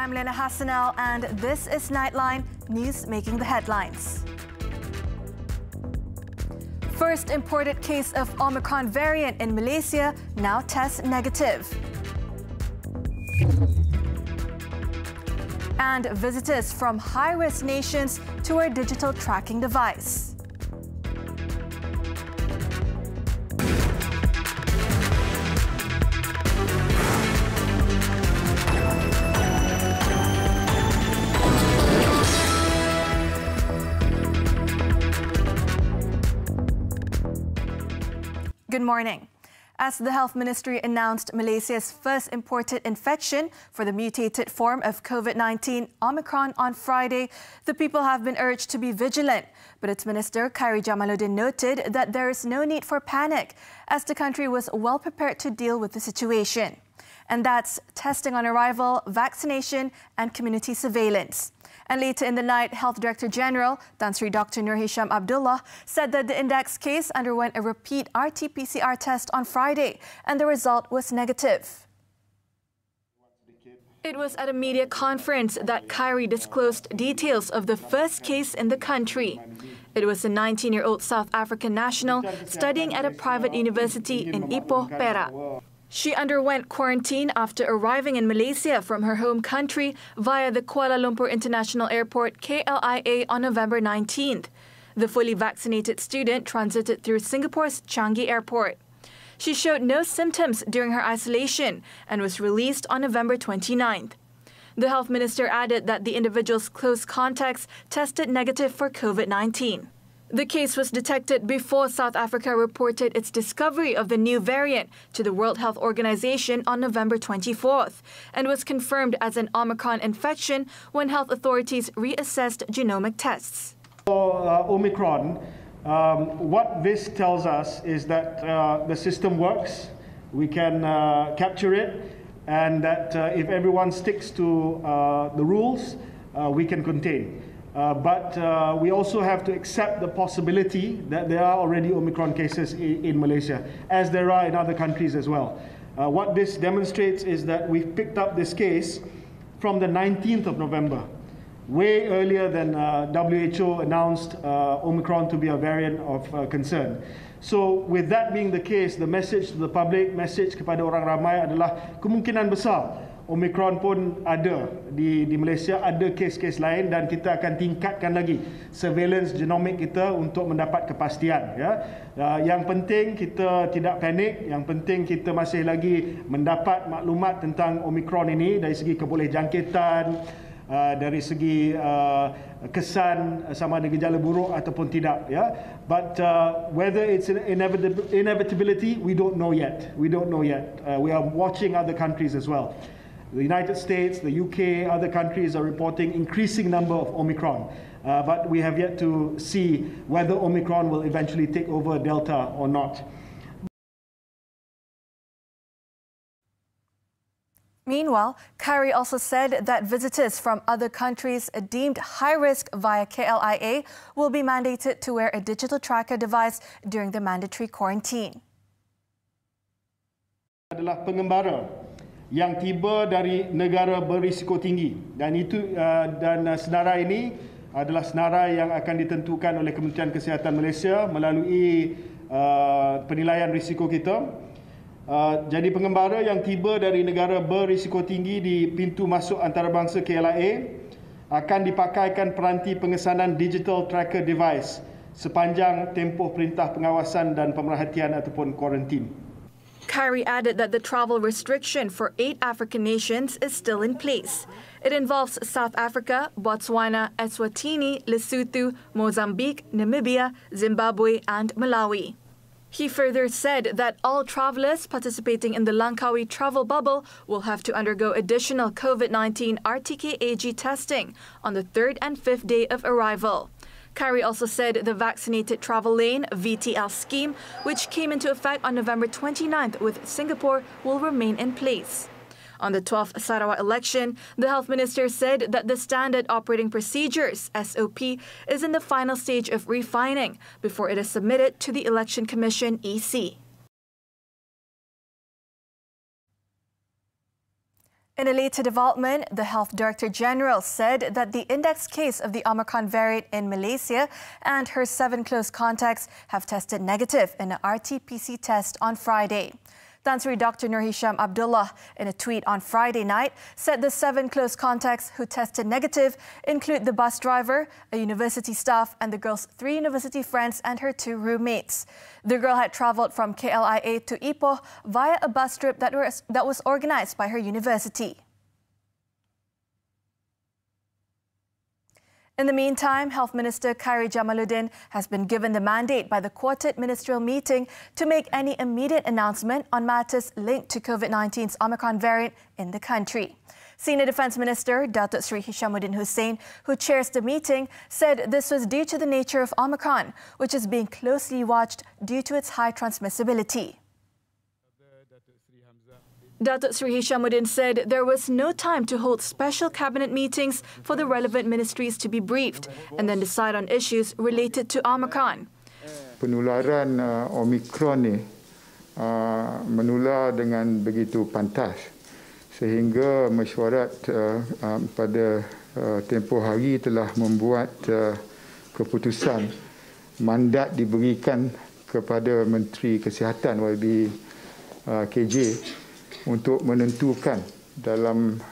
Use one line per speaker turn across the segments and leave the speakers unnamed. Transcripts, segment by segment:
I'm Liyana Hassanel, and this is Nightline, news making the headlines. First imported case of Omicron variant in Malaysia now tests negative. And visitors from high-risk nations to our digital tracking device. Good morning. As the Health Ministry announced Malaysia's first imported infection for the mutated form of COVID-19, Omicron, on Friday, the people have been urged to be vigilant. But its Minister, Khairi Jamaluddin, noted that there is no need for panic, as the country was well prepared to deal with the situation. And that's testing on arrival, vaccination and community surveillance. And later in the night, Health Director General Tan Sri Dr. Nur Hisham Abdullah said that the index case underwent a repeat RT-PCR test on Friday and the result was negative. It was at a media conference that Khairi disclosed details of the first case in the country. It was a 19-year-old South African national studying at a private university in Ipoh, Perak. She underwent quarantine after arriving in Malaysia from her home country via the Kuala Lumpur International Airport KLIA on November 19th. The fully vaccinated student transited through Singapore's Changi Airport. She showed no symptoms during her isolation and was released on November 29th. The Health Minister added that the individual's close contacts tested negative for COVID-19. The case was detected before South Africa reported its discovery of the new variant to the World Health Organization on November 24th and was confirmed as an Omicron infection when health authorities reassessed genomic tests.
For Omicron, what this tells us is that the system works, we can capture it, and that if everyone sticks to the rules, we can contain. But we also have to accept the possibility that there are already Omicron cases in Malaysia, as there are in other countries as well. What this demonstrates is that we've picked up this case from the 19th of November, way earlier than WHO announced Omicron to be a variant of concern. So with that being the case, the message to the public, message kepada orang ramai adalah kemungkinan besar Omicron pun ada di Malaysia, ada kes-kes lain, dan kita akan tingkatkan lagi surveillance genomik kita untuk mendapat kepastian. Ya. Yang penting kita tidak panik, yang penting kita masih lagi mendapat maklumat tentang Omicron ini dari segi kebolehjangkitan, dari segi kesan sama ada gejala buruk ataupun tidak. Ya. But whether it's an inevitability, we don't know yet. We don't know yet. We are watching other countries as well. The United States, the UK, other countries are reporting increasing number of Omicron. But we have yet to see whether Omicron will eventually take over Delta or not.
Meanwhile, Khairi also said that visitors from other countries deemed high risk via KLIA will be mandated to wear a digital tracker device during the mandatory quarantine.
Adalah pengembara yang tiba dari negara berisiko tinggi, dan senarai ini adalah senarai yang akan ditentukan oleh Kementerian Kesihatan Malaysia melalui penilaian risiko kita. Jadi pengembara yang tiba dari negara berisiko tinggi di pintu masuk antarabangsa KLIA akan dipakaikan peranti pengesanan digital tracker device sepanjang tempoh perintah pengawasan dan pemerhatian ataupun kuarantin.
Khairi added that the travel restriction for 8 African nations is still in place. It involves South Africa, Botswana, Eswatini, Lesotho, Mozambique, Namibia, Zimbabwe and Malawi. He further said that all travelers participating in the Langkawi travel bubble will have to undergo additional COVID-19 RTK-AG testing on the 3rd and 5th day of arrival. Khairi also said the Vaccinated Travel Lane VTL scheme, which came into effect on November 29th with Singapore, will remain in place. On the 12th Sarawak election, the Health Minister said that the Standard Operating Procedures (SOP) is in the final stage of refining before it is submitted to the Election Commission (EC). In a later development, the Health Director General said that the index case of the Omicron variant in Malaysia and her 7 close contacts have tested negative in an RT-PCR test on Friday. Tan Sri Dr. Nur Hisham Abdullah, in a tweet on Friday night, said the 7 close contacts who tested negative include the bus driver, a university staff, and the girl's 3 university friends and her 2 roommates. The girl had travelled from KLIA to Ipoh via a bus trip that was organised by her university. In the meantime, Health Minister Khairi Jamaluddin has been given the mandate by the quartet ministerial meeting to make any immediate announcement on matters linked to COVID-19's Omicron variant in the country. Senior Defence Minister Datuk Sri Hishamuddin Hussein, who chairs the meeting, said this was due to the nature of Omicron, which is being closely watched due to its high transmissibility. Datuk Sri Hishamuddin said there was no time to hold special cabinet meetings for the relevant ministries to be briefed and then decide on issues related to Omicron.
Penularan Omicron ni menular dengan begitu pantas sehingga mesyuarat pada tempoh hari telah membuat keputusan mandat diberikan kepada Menteri Kesihatan YB KJ untuk menentukan dalam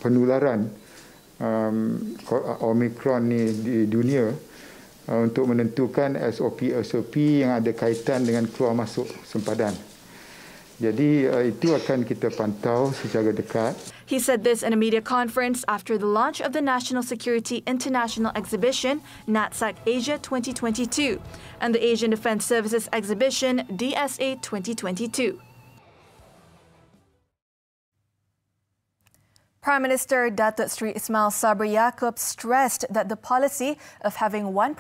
penularan Omicron ni di dunia untuk menentukan SOP yang ada kaitan dengan keluar masuk sempadan. Jadi itu akan kita pantau secara dekat.
He said this in a media conference after the launch of the National Security International Exhibition, NatSec Asia 2022, and the Asian Defence Services Exhibition, DSA 2022. Prime Minister Datuk Sri Ismail Sabri Yaakob stressed that the policy of having 1%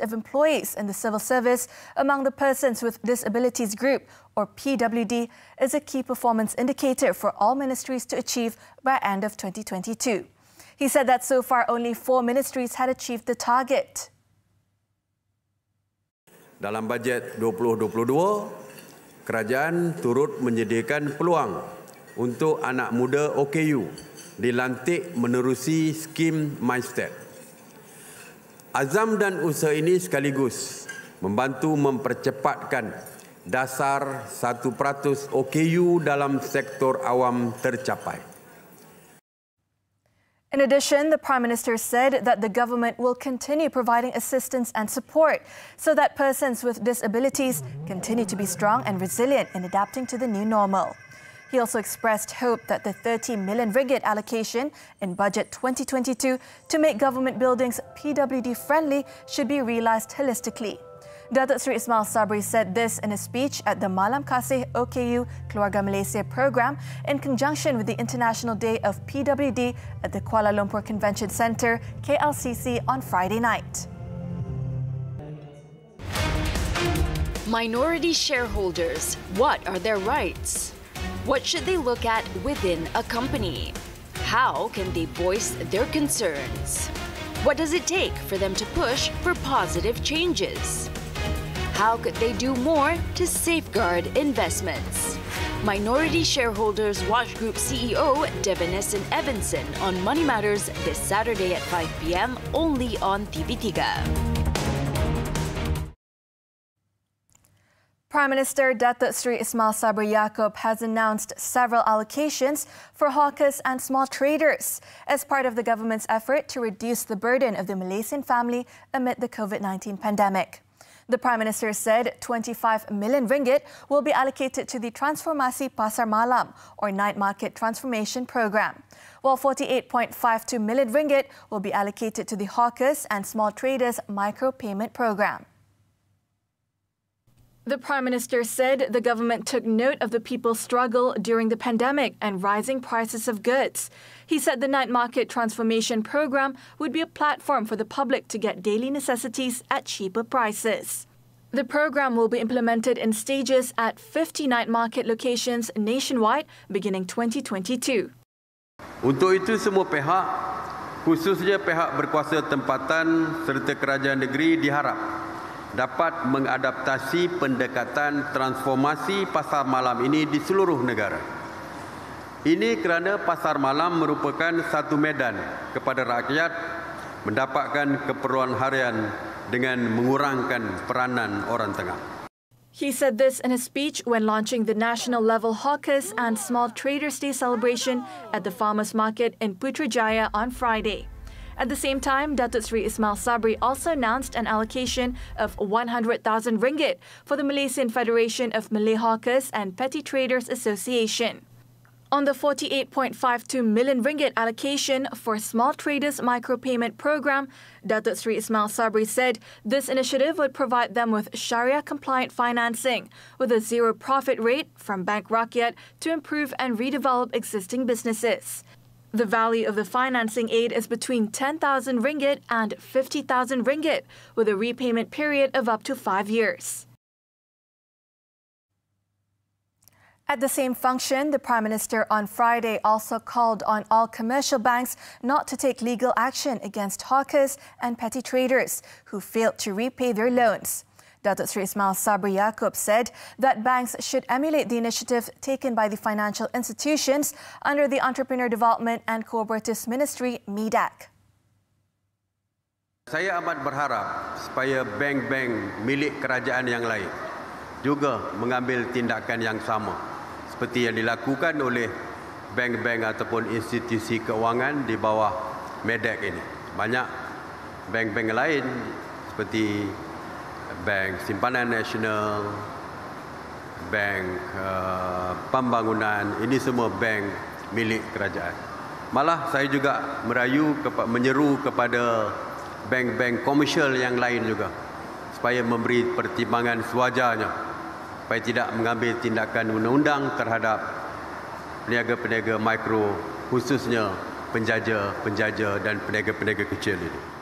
of employees in the civil service among the Persons with Disabilities Group, or PWD, is a key performance indicator for all ministries to achieve by end of 2022. He said that so far only 4 ministries had achieved the target.
Dalam bajet 2022, kerajaan turut menyediakan peluang untuk anak muda OKU dilantik menerusi skim MyStep. Azam dan usaha ini sekaligus membantu mempercepatkan dasar 1% OKU dalam sektor awam tercapai.
In addition, the Prime Minister said that the government will continue providing assistance and support so that persons with disabilities continue to be strong and resilient in adapting to the new normal. He also expressed hope that the 30 million ringgit allocation in Budget 2022 to make government buildings PWD-friendly should be realised holistically. Datuk Sri Ismail Sabri said this in a speech at the Malam Kasih OKU Keluarga Malaysia program in conjunction with the International Day of PWD at the Kuala Lumpur Convention Centre, KLCC, on Friday night.
Minority shareholders, what are their rights? What should they look at within a company? How can they voice their concerns? What does it take for them to push for positive changes? How could they do more to safeguard investments? Minority Shareholders Watch Group CEO Devanesan Evanson on Money Matters this Saturday at 5 p.m. only on TV3.
Prime Minister Datuk Sri Ismail Sabri Yaakob has announced several allocations for hawkers and small traders as part of the government's effort to reduce the burden of the Malaysian family amid the COVID-19 pandemic. The Prime Minister said 25 million ringgit will be allocated to the Transformasi Pasar Malam or Night Market Transformation Program, while 48.52 million ringgit will be allocated to the Hawkers and Small Traders Micropayment Program. The Prime Minister said the government took note of the people's struggle during the pandemic and rising prices of goods. He said the Night Market Transformation Program would be a platform for the public to get daily necessities at cheaper prices. The program will be implemented in stages at 50 night market locations nationwide beginning 2022.
Untuk itu semua pihak, khususnya pihak berkuasa tempatan serta kerajaan negeri diharap dapat mengadaptasi pendekatan transformasi pasar malam ini di seluruh negara. Ini kerana pasar malam merupakan satu medan kepada rakyat mendapatkan keperluan harian dengan mengurangkan peranan orang tengah.
He said this in a speech when launching the National Level Hawkers and Small Traders Day celebration at the Farmers Market in Putrajaya on Friday. At the same time, Datuk Seri Ismail Sabri also announced an allocation of 100,000 ringgit for the Malaysian Federation of Malay Hawkers and Petty Traders Association. On the 48.52 million ringgit allocation for Small Traders Micropayment Program, Datuk Seri Ismail Sabri said this initiative would provide them with Sharia-compliant financing with a zero profit rate from Bank Rakyat to improve and redevelop existing businesses. The value of the financing aid is between 10,000 ringgit and 50,000 ringgit, with a repayment period of up to 5 years. At the same function, the Prime Minister on Friday also called on all commercial banks not to take legal action against hawkers and petty traders who failed to repay their loans. Datuk Seri Ismail Sabri Yaakob said that banks should emulate the initiative taken by the financial institutions under the Entrepreneur Development and Cooperatives Ministry, MIDAC.
Saya amat berharap supaya bank-bank milik kerajaan yang lain juga mengambil tindakan yang sama seperti yang dilakukan oleh bank-bank ataupun institusi keuangan di bawah MIDAC ini. Banyak bank-bank lain seperti Bank Simpanan Nasional, Bank Pembangunan, ini semua bank milik kerajaan. Malah saya juga menyeru kepada bank-bank komersial yang lain juga supaya memberi pertimbangan sewajarnya supaya tidak mengambil tindakan undang-undang terhadap peniaga-peniaga mikro, khususnya penjaja-penjaja dan peniaga-peniaga kecil ini.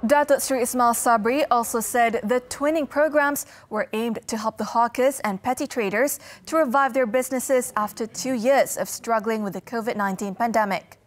Datuk Seri Ismail Sabri also said the twinning programs were aimed to help the hawkers and petty traders to revive their businesses after 2 years of struggling with the COVID-19 pandemic.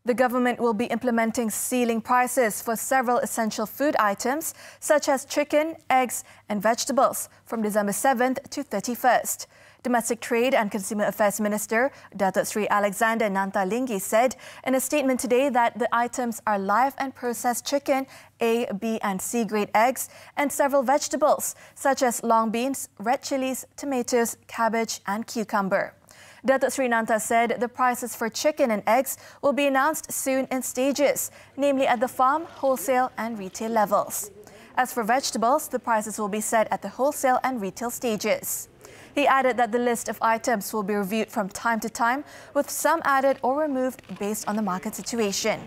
The government will be implementing ceiling prices for several essential food items such as chicken, eggs and vegetables from December 7th to 31st. Domestic Trade and Consumer Affairs Minister Datuk Seri Alexander Nantalinggi said in a statement today that the items are live and processed chicken, A, B and C grade eggs and several vegetables such as long beans, red chilies, tomatoes, cabbage and cucumber. Datuk Seri Nanta said the prices for chicken and eggs will be announced soon in stages, namely at the farm, wholesale and retail levels. As for vegetables, the prices will be set at the wholesale and retail stages. He added that the list of items will be reviewed from time to time, with some added or removed based on the market situation.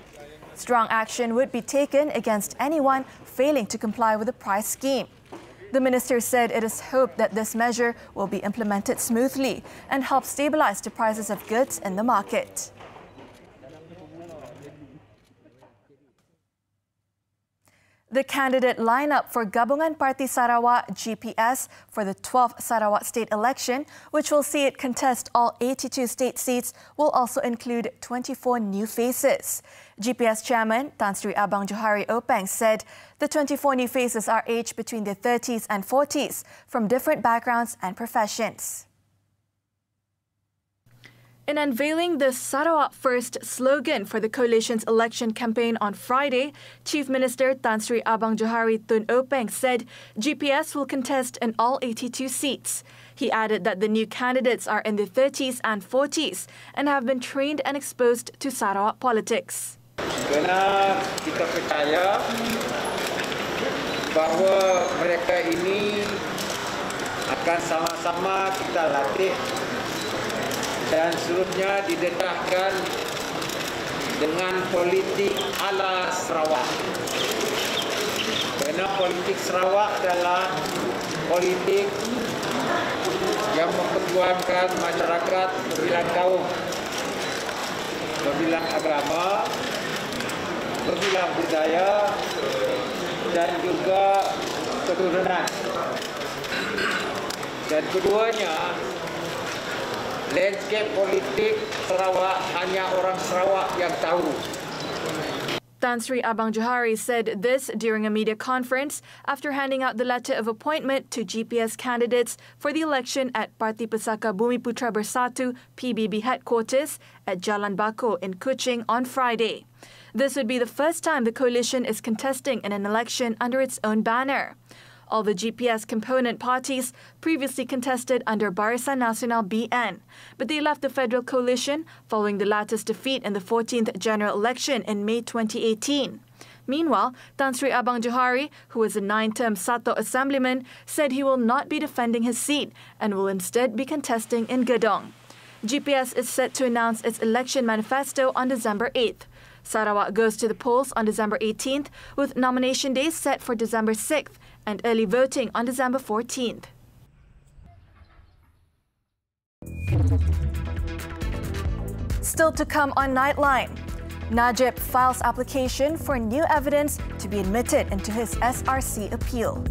Strong action would be taken against anyone failing to comply with the price scheme. The minister said it is hoped that this measure will be implemented smoothly and help stabilize the prices of goods in the market. The candidate lineup for Gabungan Parti Sarawak GPS for the 12th Sarawak state election, which will see it contest all 82 state seats, will also include 24 new faces. GPS chairman Tan Sri Abang Johari Openg said the 24 new faces are aged between their 30s and 40s from different backgrounds and professions. In unveiling the Sarawak First slogan for the coalition's election campaign on Friday, Chief Minister Tan Sri Abang Johari Tun Openg said GPS will contest in all 82 seats. He added that the new candidates are in their 30s and 40s and have been trained and exposed to Sarawak politics.
Kerana kita percaya bahawa mereka ini akan sama-sama kita latih dan seluruhnya didedahkan dengan politik ala Sarawak. Kerana politik Sarawak adalah politik yang memperjuangkan masyarakat berbilang kaum, berbilang agama, berbilang budaya dan juga keturunan. Dan keduanya, landscape politik Sarawak hanya orang Sarawak yang tahu.
Tan Sri Abang Johari said this during a media conference after handing out the letter of appointment to GPS candidates for the election at Parti Pesaka Bumiputra Bersatu PBB headquarters at Jalan Bako in Kuching on Friday. This would be the first time the coalition is contesting in an election under its own banner. All the GPS component parties previously contested under Barisan Nasional BN, but they left the federal coalition following the latter's defeat in the 14th general election in May 2018. Meanwhile, Tan Sri Abang Johari, who is a 9-term Sato assemblyman, said he will not be defending his seat and will instead be contesting in Gedong. GPS is set to announce its election manifesto on December 8th. Sarawak goes to the polls on December 18th, with nomination days set for December 6th and early voting on December 14th. Still to come on Nightline, Najib files application for new evidence to be admitted into his SRC appeal.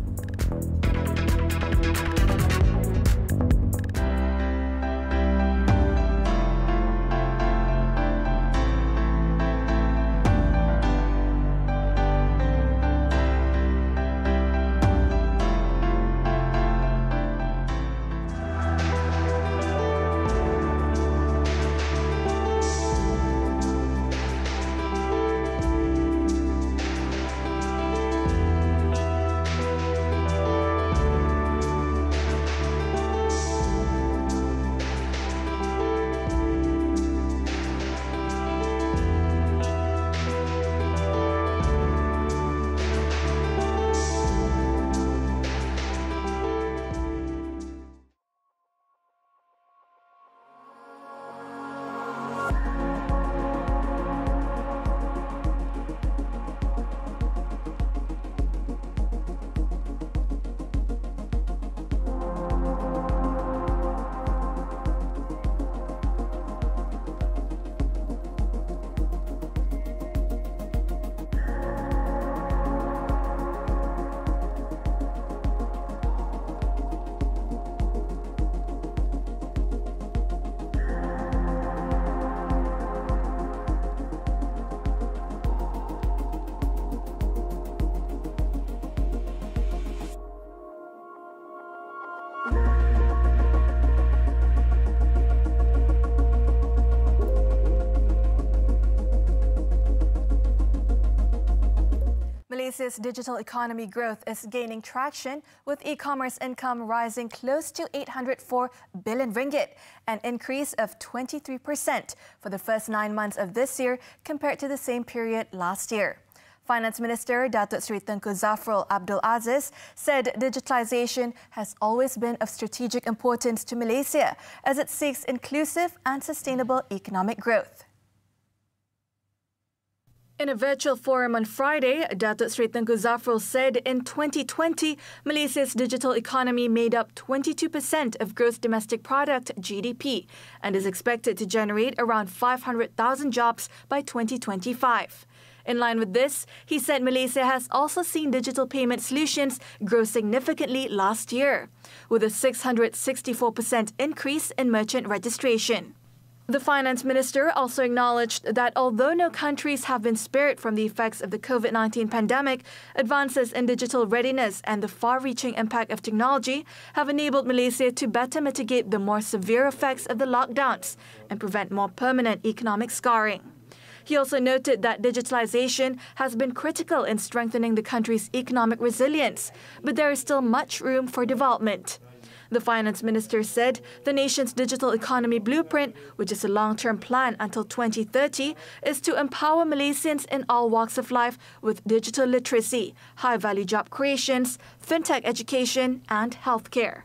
Malaysia's digital economy growth is gaining traction, with e-commerce income rising close to 804 billion ringgit, an increase of 23% for the first 9 months of this year compared to the same period last year. Finance Minister Datuk Seri Tengku Zafrul Abdul Aziz said digitalisation has always been of strategic importance to Malaysia as it seeks inclusive and sustainable economic growth. In a virtual forum on Friday, Datuk Seri Tengku Zafrul said in 2020, Malaysia's digital economy made up 22% of gross domestic product (GDP) and is expected to generate around 500,000 jobs by 2025. In line with this, he said Malaysia has also seen digital payment solutions grow significantly last year, with a 664% increase in merchant registration. The finance minister also acknowledged that although no countries have been spared from the effects of the COVID-19 pandemic, advances in digital readiness and the far-reaching impact of technology have enabled Malaysia to better mitigate the more severe effects of the lockdowns and prevent more permanent economic scarring. He also noted that digitalization has been critical in strengthening the country's economic resilience, but there is still much room for development. The finance minister said the nation's digital economy blueprint, which is a long-term plan until 2030, is to empower Malaysians in all walks of life with digital literacy, high-value job creations, fintech education, and healthcare.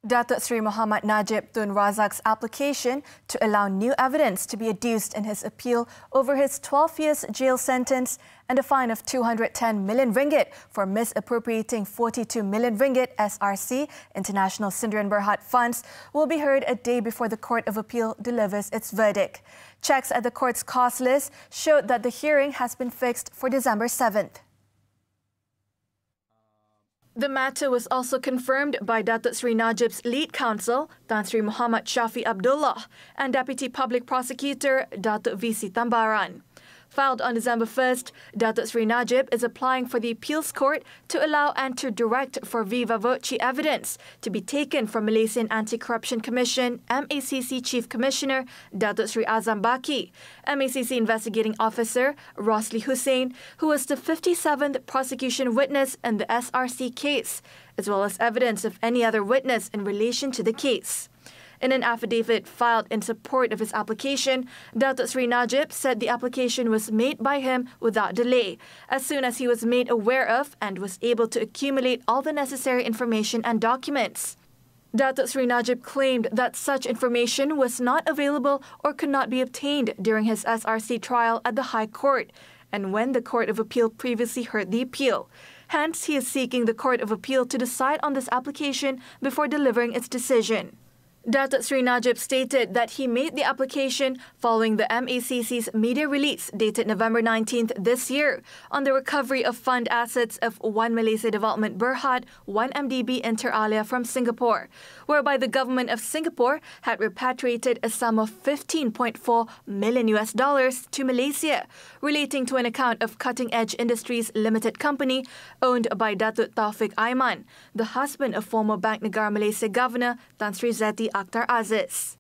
Datuk Seri Muhammad Najib Tun Razak's application to allow new evidence to be adduced in his appeal over his 12 years jail sentence and a fine of 210 million ringgit for misappropriating 42 million ringgit SRC International Sdn Bhd funds will be heard a day before the Court of Appeal delivers its verdict. Checks at the court's cost list showed that the hearing has been fixed for December 7th. The matter was also confirmed by Datuk Seri Najib's lead counsel, Tan Sri Muhammad Shafi Abdullah, and Deputy Public Prosecutor, Datuk VC Tambaran. Filed on December 1st, Datuk Seri Najib is applying for the Appeals Court to allow and to direct for viva voce evidence to be taken from Malaysian Anti-Corruption Commission MACC Chief Commissioner Datuk Seri Azam Baki, MACC Investigating Officer Rosli Hussein, who was the 57th prosecution witness in the SRC case, as well as evidence of any other witness in relation to the case. In an affidavit filed in support of his application, Datuk Seri Najib said the application was made by him without delay, as soon as he was made aware of and was able to accumulate all the necessary information and documents. Datuk Seri Najib claimed that such information was not available or could not be obtained during his SRC trial at the High Court, and when the Court of Appeal previously heard the appeal. Hence, he is seeking the Court of Appeal to decide on this application before delivering its decision. Datuk Seri Najib stated that he made the application following the MACC's media release dated November 19th this year on the recovery of fund assets of One Malaysia Development Berhad, 1MDB inter alia from Singapore, whereby the government of Singapore had repatriated a sum of $15.4 million to Malaysia, relating to an account of Cutting Edge Industries Limited Company owned by Datuk Taufik Aiman, the husband of former Bank Negara Malaysia Governor Tan Sri Zeti Akhtar Aziz.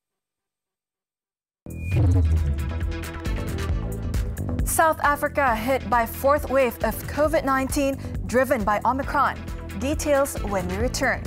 South Africa hit by fourth wave of COVID-19 driven by Omicron. Details when we return.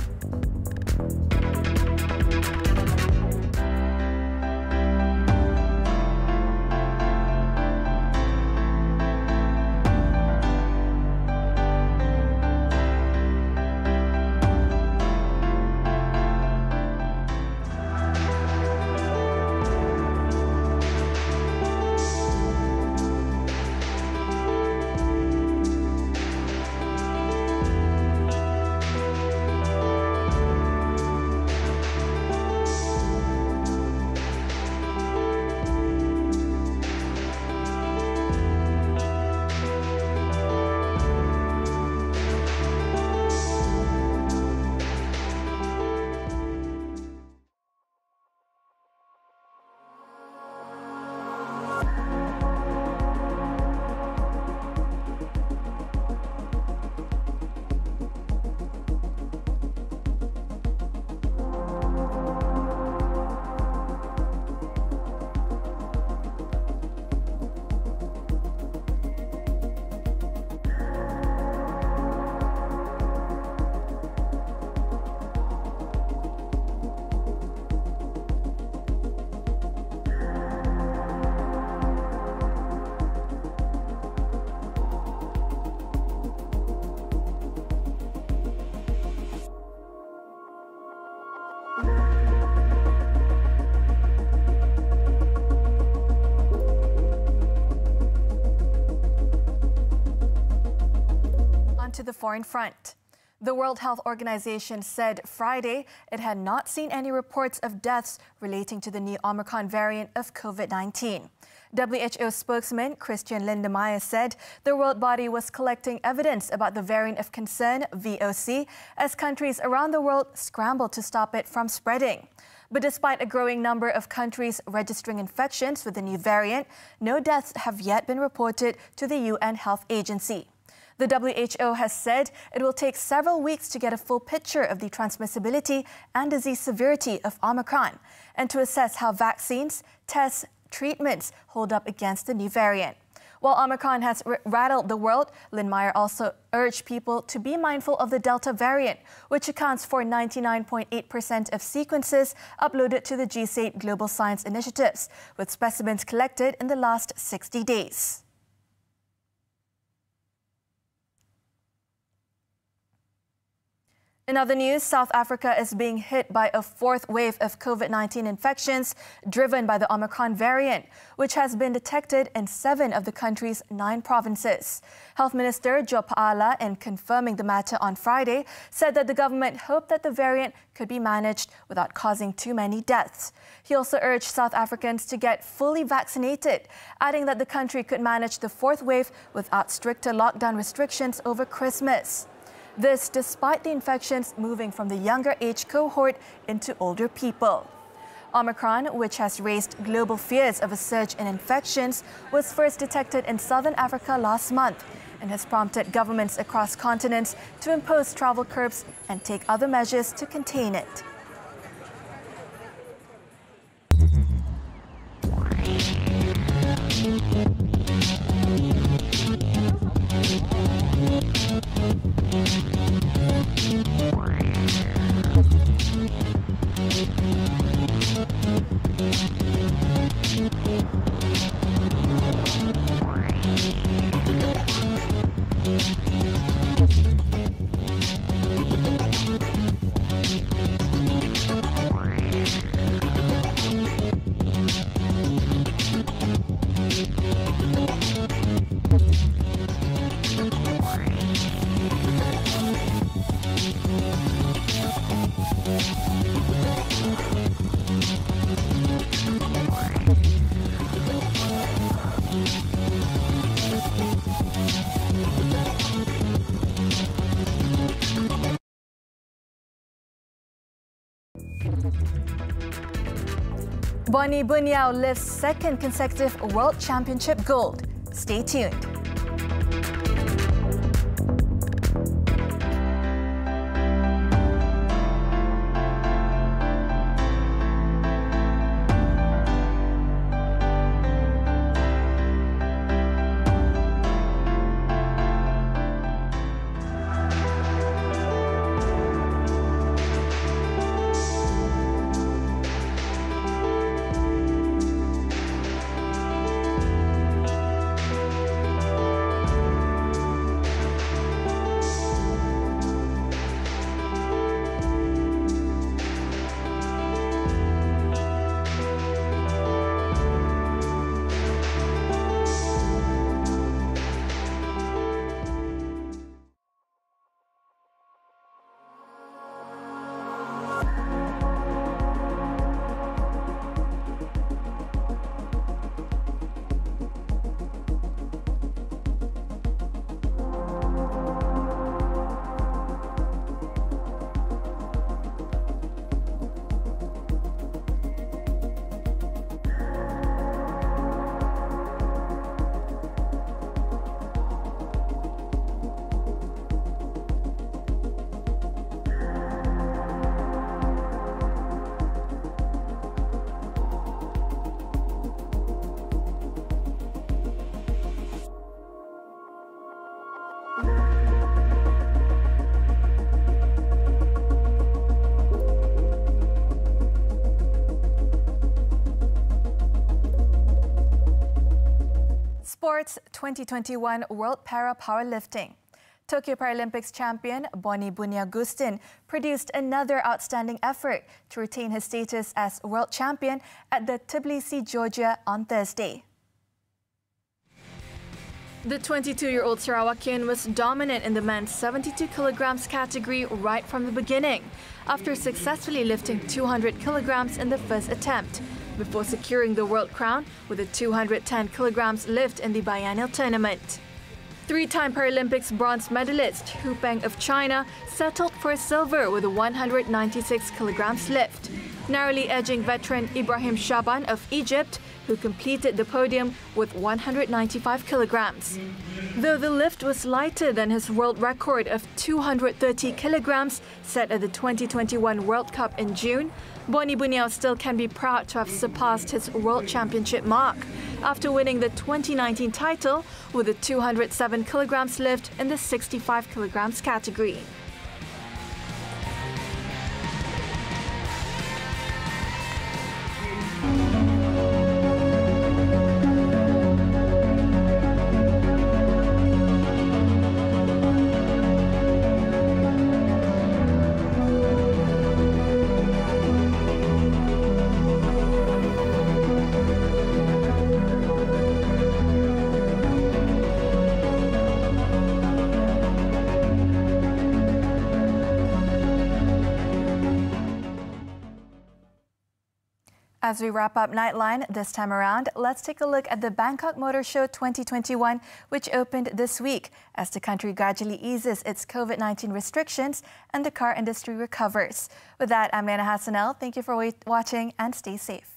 To the foreign front. The World Health Organization said Friday it had not seen any reports of deaths relating to the new Omicron variant of COVID-19. WHO spokesman Christian Lindemeyer said the world body was collecting evidence about the variant of concern, VOC, as countries around the world scrambled to stop it from spreading. But despite a growing number of countries registering infections with the new variant, no deaths have yet been reported to the UN Health Agency. The WHO has said it will take several weeks to get a full picture of the transmissibility and disease severity of Omicron and to assess how vaccines, tests, treatments hold up against the new variant. While Omicron has rattled the world, Lindemeyer also urged people to be mindful of the Delta variant, which accounts for 99.8% of sequences uploaded to the GSAID Global Science Initiatives, with specimens collected in the last 60 days. In other news, South Africa is being hit by a fourth wave of COVID-19 infections driven by the Omicron variant, which has been detected in 7 of the country's 9 provinces. Health Minister Joe Pa'ala, in confirming the matter on Friday, said that the government hoped that the variant could be managed without causing too many deaths. He also urged South Africans to get fully vaccinated, adding that the country could manage the fourth wave without stricter lockdown restrictions over Christmas. This despite the infections moving from the younger age cohort into older people. Omicron, which has raised global fears of a surge in infections, was first detected in southern Africa last month and has prompted governments across continents to impose travel curbs and take other measures to contain it. Boni Bunyao lifts second consecutive World Championship gold. Stay tuned. Sports 2021 World Para Powerlifting. Tokyo Paralympics champion Boni Bunyao produced another outstanding effort to retain his status as world champion at the Tbilisi, Georgia on Thursday. The 22-year-old Sarawakian was dominant in the men's 72 kilograms category right from the beginning, after successfully lifting 200 kilograms in the first attempt, before securing the world crown with a 210 kilograms lift in the biennial tournament. Three-time Paralympics bronze medalist Hu Peng of China settled for silver with a 196 kilograms lift, narrowly edging veteran Ibrahim Shaban of Egypt, who completed the podium with 195 kilograms. Though the lift was lighter than his world record of 230 kilograms set at the 2021 World Cup in June, Boni Buniau still can be proud to have surpassed his World Championship mark after winning the 2019 title with a 207 kilograms lift in the 65 kilograms category. As we wrap up Nightline this time around, let's take a look at the Bangkok Motor Show 2021, which opened this week as the country gradually eases its COVID-19 restrictions and the car industry recovers. With that, I'm Liyana Hassanel. Thank you for watching and stay safe.